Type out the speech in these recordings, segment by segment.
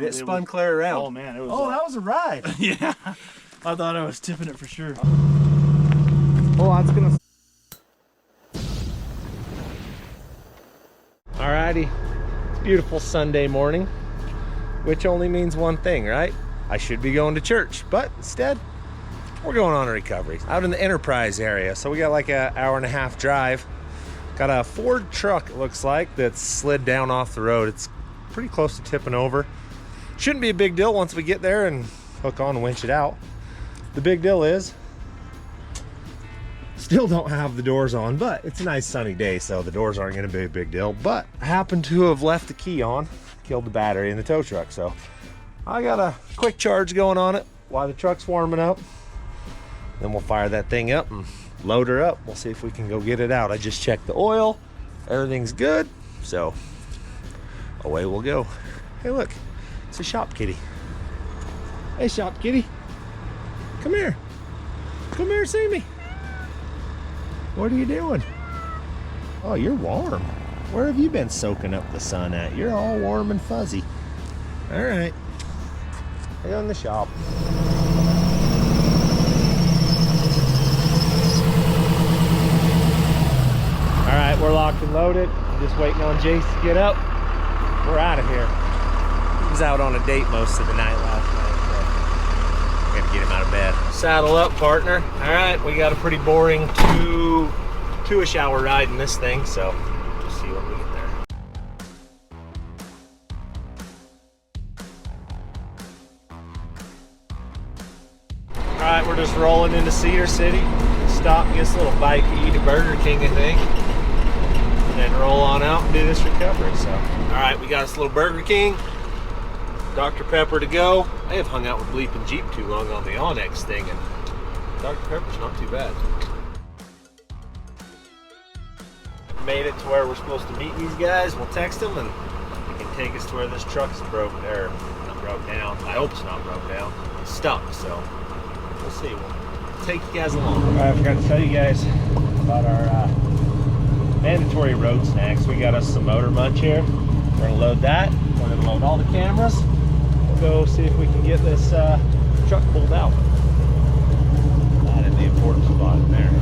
It spun clear around. Oh man, it was. Oh, that was a ride. Yeah, I thought I was tipping it for sure. Oh, that's gonna. Alrighty, it's a beautiful Sunday morning, which only means one thing, right? I should be going to church, but instead, we're going on a recovery out in the Enterprise area. So we got like an hour-and-a-half drive. Got a Ford truck, it looks like, that's slid down off the road. It's pretty close to tipping over. Shouldn't be a big deal once we get there and hook on and winch it out. The big deal is, still don't have the doors on, but it's a nice sunny day, so the doors aren't gonna be a big deal. But I happen to have left the key on, killed the battery in the tow truck. So I got a quick charge going on it while the truck's warming up. Then we'll fire that thing up and load her up. We'll see if we can go get it out. I just checked the oil, everything's good, so away we'll go. Hey look, it's a shop kitty. Hey shop kitty, come here. Come here, see me. What are you doing? Oh, you're warm. Where have you been soaking up the sun at? You're all warm and fuzzy. All right, go in the shop. All right, we're locked and loaded. I'm just waiting on Jace to get up. We're out of here. He was out on a date most of the night last night, so gotta get him out of bed. Saddle up, partner. All right, we got a pretty boring two-ish hour ride in this thing, so we'll see when we get there. All right, we're just rolling into Cedar City. Stop and get us a little bite to eat at Burger King, I think. And then roll on out and do this recovery, so. All right, we got us a little Burger King. Dr. Pepper to go. I have hung out with Bleeping Jeep too long on the Onx thing, and Dr. Pepper's not too bad. Made it to where we're supposed to meet these guys. We'll text them and they can take us to where this truck's broke down. I hope it's not broke down. It's stuck, so we'll see. We'll take you guys along. All right, I forgot to tell you guys about our mandatory road snacks. We got us some motor munch here. We're gonna load that. We're gonna load all the cameras. We'll go see if we can get this truck pulled out. Not in the important spot in there.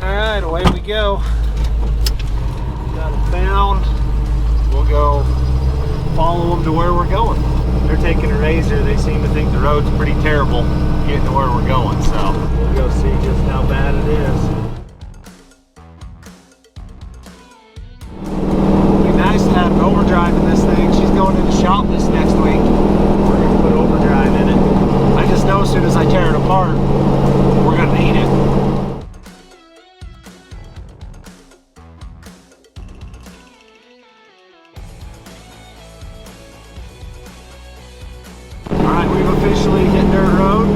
Alright, away we go. Got them found. We'll go follow them to where we're going. They're taking a razor. They seem to think the road's pretty terrible getting to where we're going, so we'll go see just how bad it is. It'd be nice to have an overdrive in this thing. She's going into shop this next week. We're going to put overdrive in it. I just know as soon as I tear it apart, we're going to need it. Officially hit dirt road.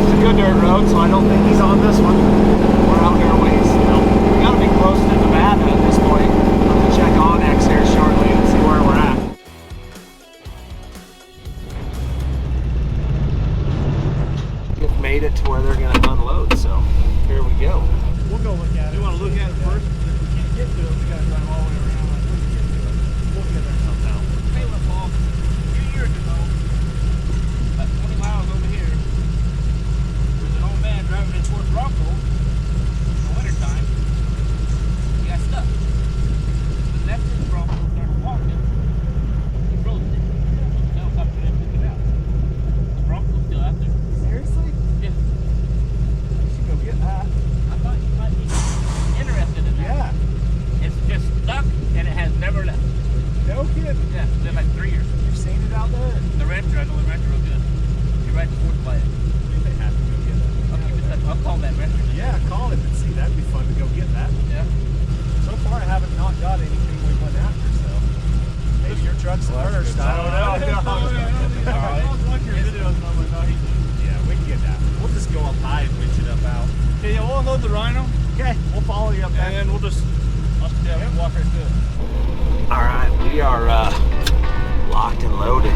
It's a good dirt road, so I don't think he's on this one. We're out here a ways still. We gotta be close to Nevada at this point. I'm gonna check Onx here shortly and see where we're at. We've made it to where they're gonna unload, so here we go. We'll go look at it. You want to look at it first? If we can't get to it, we gotta drive all the way around. We'll get there somehow. Hey, look, Paul. A few years ago, about 20 miles over here, there's an old man driving in towards Rocco in the wintertime. He got stuck. He left his Bronco, started walking. He froze it. The helicopter didn't pick it out. The Bronco's still out there. Seriously? Yeah. You should go get that. I thought you might be interested in that. Yeah. It's just stuck first I don't know. I was watching your videos and I'm like, oh, Yeah, we can get that. We'll just go up high and winch it up out. okay, yeah, we'll unload the Rhino. Okay, we'll follow you up there. And then we'll just, we'll walk right through it. All right, we are locked and loaded.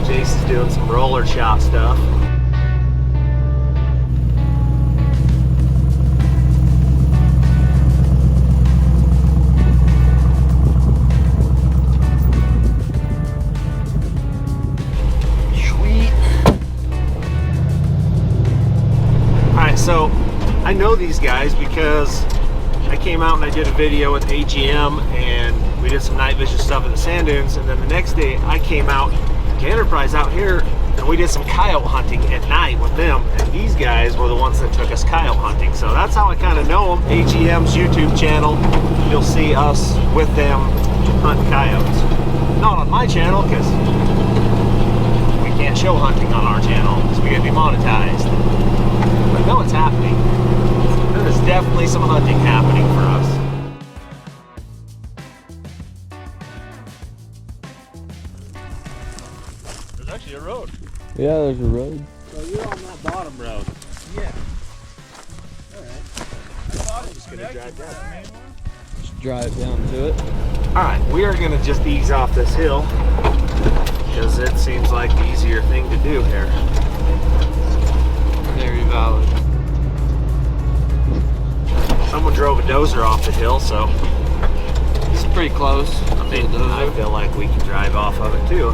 Jason's doing some roller shop stuff. Sweet. All right, so I know these guys because I came out and I did a video with AGM and we did some night vision stuff at the sand dunes, and then the next day I came out to Enterprise out here and we did some coyote hunting at night with them, and these guys were the ones that took us coyote hunting. So that's how I kind of know them. AGM's YouTube channel, you'll see us with them hunt coyotes. Not on my channel because we can't show hunting on our channel because we get demonetized. But I know it's happening. There's definitely some hunting happening for us. There's actually a road. Yeah, there's a road. So you're on that bottom road. Yeah. Alright. I thought it was Just gonna connected drive to down. the main one. Just drive down to it. Alright, we are gonna just ease off this hill because it seems like the easier thing to do here. Very valid. Someone drove a dozer off the hill, so It's pretty close. I mean, I feel like we can drive off of it too.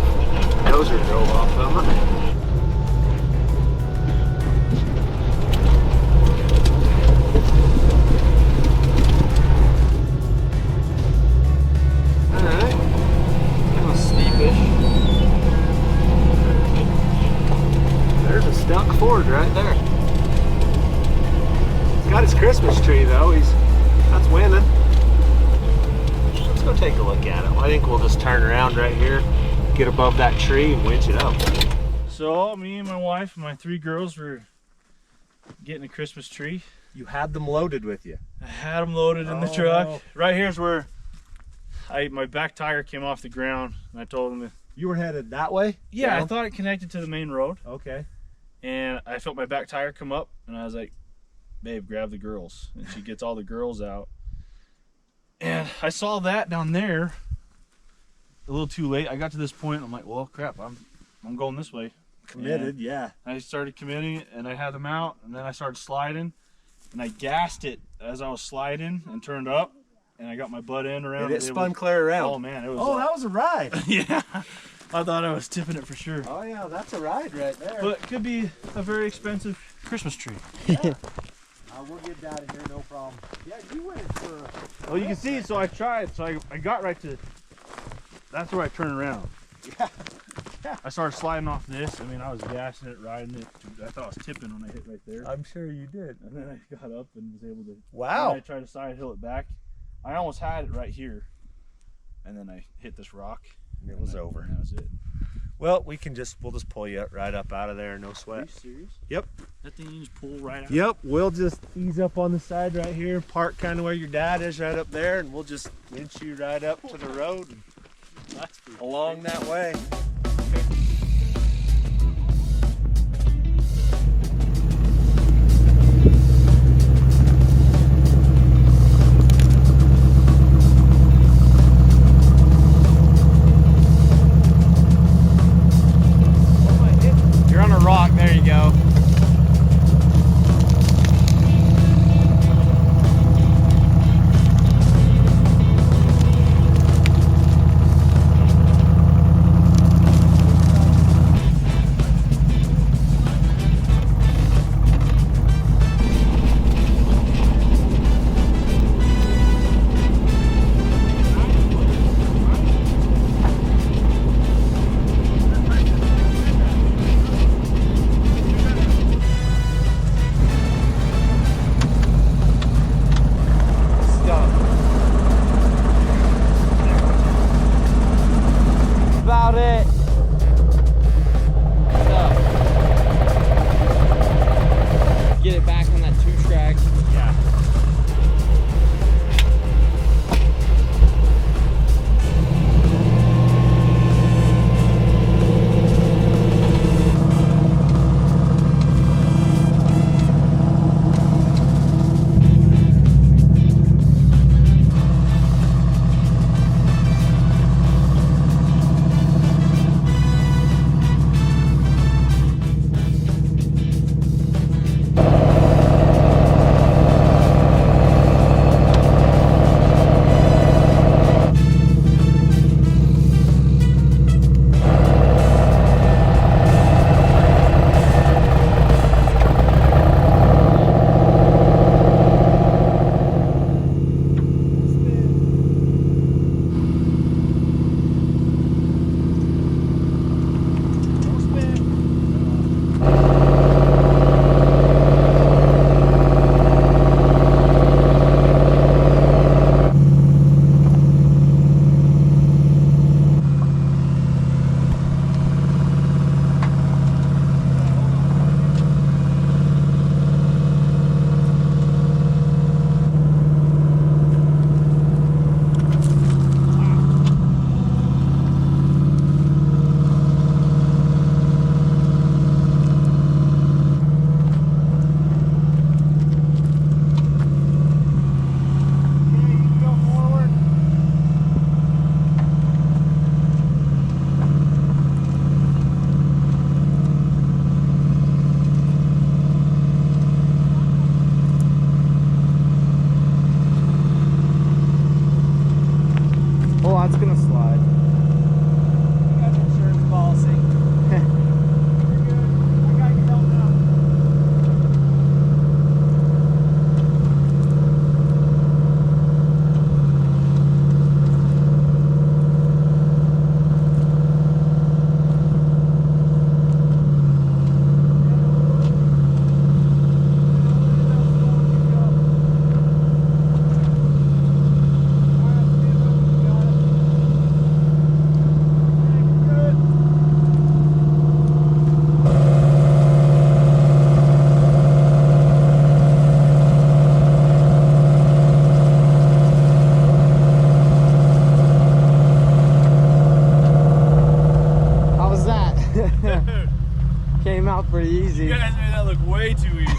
Dozer drove off of it. Alright. Kind of steepish. There's a stuck Ford right there. He's got his Christmas tree though. That's winning. Let's go take a look at it. I think we'll just turn around right here, get above that tree and winch it up. So me and my wife and my 3 girls were getting a Christmas tree. You had them loaded with you. I had them loaded in the Oh, truck. no. Right here's where my back tire came off the ground, and I told them, You were headed that way? yeah, I Down? thought it connected to the main road, Okay. and I felt my back tire come up, and I was like, babe, grab the girls. And she gets all the girls out. And I saw that down there a little too late. I got to this point, I'm like, well, crap, I'm going this way. Committed, yeah. I started committing, and I had them out, and then I started sliding, and I gassed it as I was sliding and turned up, and I got my butt end around. And it spun clear around. Oh man, it was. Oh, that was a ride. Yeah, I thought I was tipping it for sure. Oh yeah, that's a ride right there. But it could be a very expensive Christmas tree. We'll get out of here, no problem. Yeah, you went for a... Well, you can see, so I tried, so I got right to, that's where I turned around. Yeah. I started sliding off this. I mean, I was gassing it, riding it. I thought I was tipping when I hit right there. I'm sure you did. And then I got up and was able to, Wow. then I tried to side hill it back. I almost had it right here. And then I hit this rock. And it was over. And that was it. Well, we'll just pull you right up out of there, no Are sweat. you serious? Yep. That thing you just pull right out? Yep, we'll just ease up on the side right here, park kind of where your dad is right up there, and we'll just winch you right up to the road and That's pretty along that way. You're on a rock. There you go.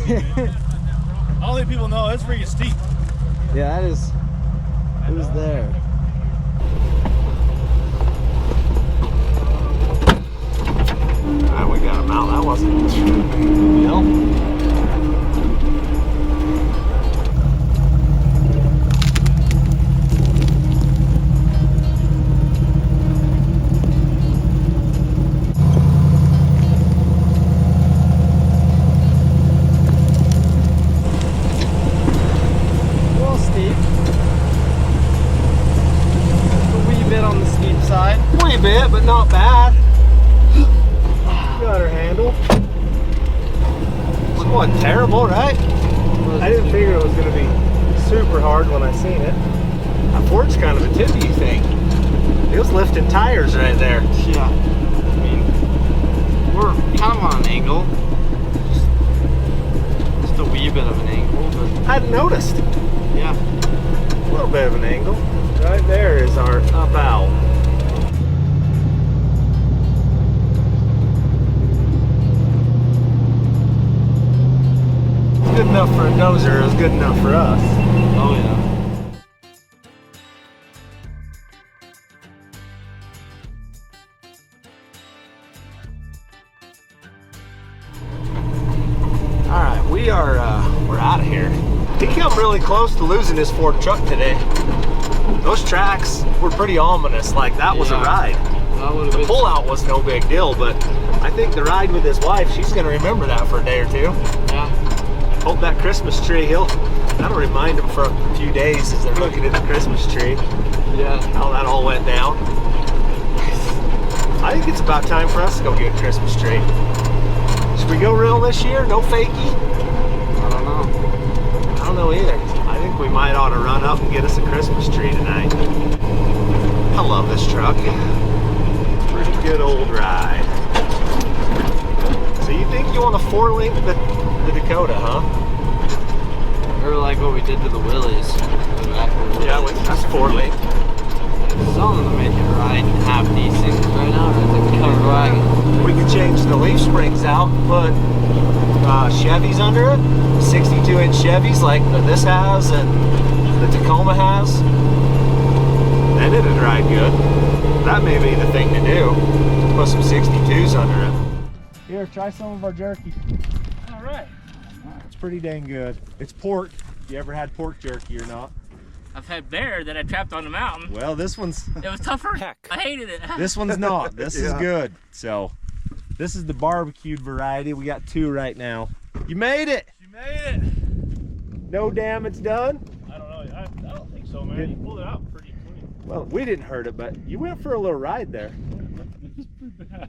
I don't think people know it's freaking steep. Yeah, that is. It was there. Alright, we got him out. That wasn't too big of a deal. Bit, but not bad. Got her handled. It wasn't terrible, right? I didn't figure it was going to be super hard when I seen it. I thought it's kind of a tippy thing. It was lifting tires right there. Yeah. I mean, we're kind of on an angle. Just a wee bit of an angle, but I hadn't noticed. Yeah. A little bit of an angle. Right there is our up out. Good enough for a dozer, it was good enough for us. Oh yeah. Alright, we're out of here. He come really close to losing his Ford truck today. Those tracks were pretty ominous, like that was a ride. The pullout was no big deal, but I think the ride with his wife, she's gonna remember that for a day or two. Yeah. Hope that Christmas tree, that'll remind him for a few days as they're looking at the Christmas tree. Yeah. How that all went down. I think it's about time for us to go get a Christmas tree. Should we go real this year? No fakie? I don't know. I don't know either. I think we might ought to run up and get us a Christmas tree tonight. I love this truck. Pretty good old ride. So you think you want to 4-link the Dakota, huh? Or like what we did to the Willys. Yeah, that's 4-link. Some of them make it ride half decent. Right now, it's like a covered wagon. We could change the leaf springs out and put Chevys under it. 62-inch Chevys like this has and the Tacoma has. Then it'd ride good. That may be the thing to do. Put some 62s under it. Here, try some of our jerky. Alright. It's pretty dang good. It's pork. You ever had pork jerky or not? I've had bear that I trapped on the mountain. Well, this one's... It was tougher. Heck. I hated it. This one's not. This is good. So, this is the barbecued variety. We got 2 right now. You made it! You made it! No damage done? I don't know. I don't think so, man. You pulled it out pretty clean. Well, we didn't hurt it, but you went for a little ride there.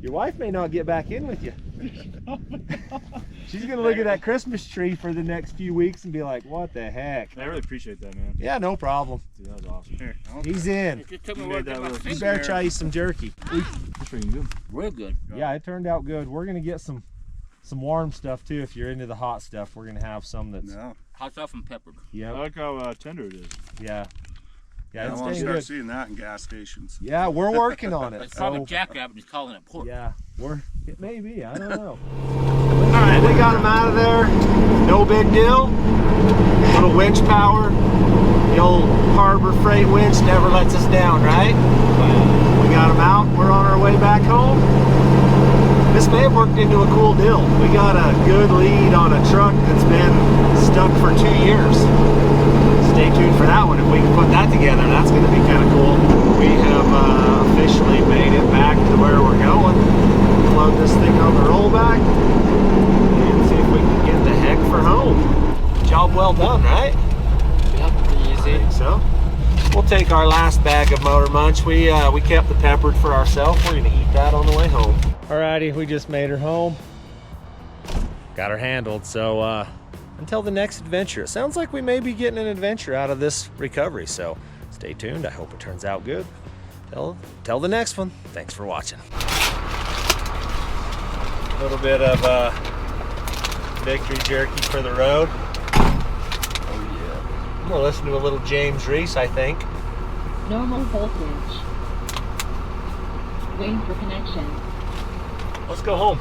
Your wife may not get back in with you. She's gonna look at that Christmas tree for the next few weeks and be like, what the heck? I really appreciate that, man. Yeah, no problem. Dude, that was awesome. Here, He's in. It just took me You work made that to my little- You finger. better try you some jerky. That's pretty good. Real good. Yeah, it turned out good. We're gonna get some warm stuff too. If you're into the hot stuff, we're gonna have some that's Hot stuff and peppered. I yeah, like how tender it is. yeah. Yeah, I it's want to dang start good. seeing that in gas stations. Yeah, we're working on it. It's probably So, jackrabbit. He's calling it pork. yeah, it may be. I don't know. All right, we got him out of there. No big deal. Little winch power. The old Harbor Freight winch never lets us down, right? We got him out. We're on our way back home. This may have worked into a cool deal. We got a good lead on a truck that's been stuck for 2 years. Stay tuned for that one. If we can put that together, that's going to be kind of cool. We have officially made it back to where we're going. Load this thing on the rollback and see if we can get the heck for home. Job well done, right? Yeah, pretty I easy. think so. We'll take our last bag of motor munch. We kept the peppered for ourselves. We're going to eat that on the way home. Alrighty, we just made her home. Got her handled, so until the next adventure. It sounds like we may be getting an adventure out of this recovery, so stay tuned. I hope it turns out good. Till the next one. Thanks for watching. A little bit of victory jerky for the road. Oh yeah. I'm gonna listen to a little James Reese, I think. Normal voltage. Waiting for connection. Let's go home.